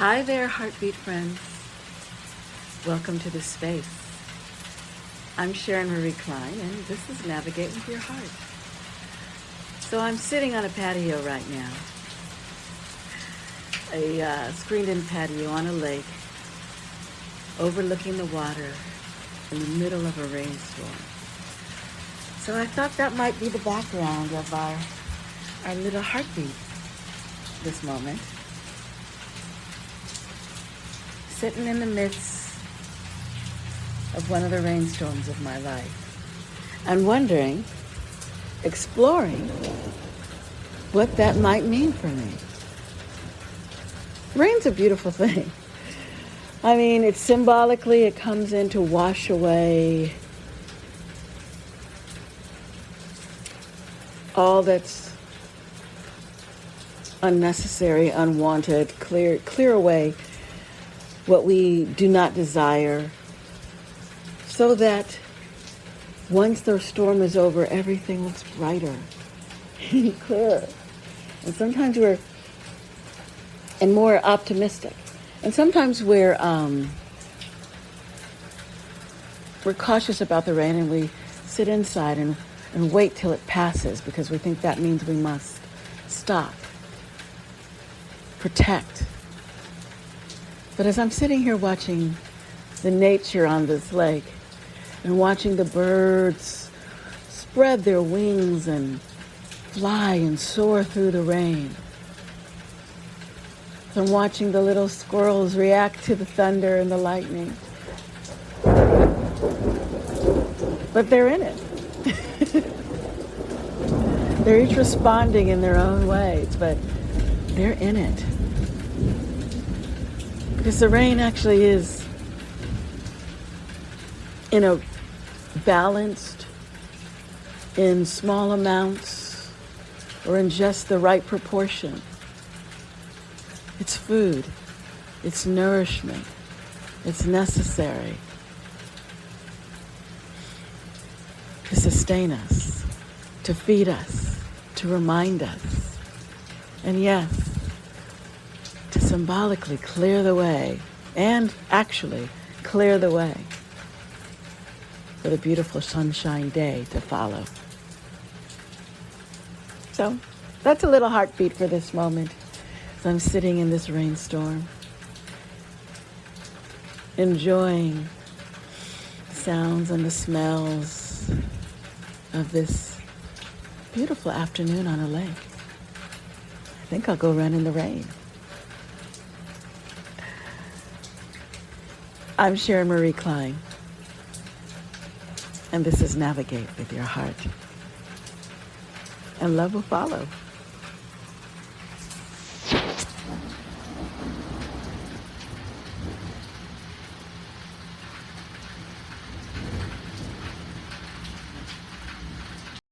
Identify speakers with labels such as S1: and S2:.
S1: Hi there, Heartbeat friends. Welcome to the space. I'm Sharon Marie Klein, and this is Navigate with Your Heart. So I'm sitting on a patio right now, a screened-in patio on a lake, overlooking the water in the middle of a rainstorm. So I thought that might be the background of our little heartbeat this moment. Sitting in the midst of one of the rainstorms of my life and wondering, exploring what that might mean for me. Rain's a beautiful thing. I mean, it comes in to wash away all that's unnecessary, unwanted, clear away what we do not desire, so that once the storm is over, everything looks brighter and clearer. And sometimes we're more optimistic. And sometimes we're cautious about the rain, and we sit inside and wait till it passes because we think that means we must stop, protect. But as I'm sitting here watching the nature on this lake and watching the birds spread their wings and fly and soar through the rain, I'm watching the little squirrels react to the thunder and the lightning. But they're in it. They're each responding in their own ways, but they're in it. Because the rain actually is balanced in small amounts or in just the right proportion. It's food, it's nourishment, it's necessary to sustain us, to feed us, to remind us, and yes, to symbolically clear the way, and actually clear the way for the beautiful sunshine day to follow. So that's a little heartbeat for this moment. So I'm sitting in this rainstorm, enjoying the sounds and the smells of this beautiful afternoon on a lake. I think I'll go run in the rain. I'm Sharon Marie Klein, and this is Navigate with Your Heart. And love will follow.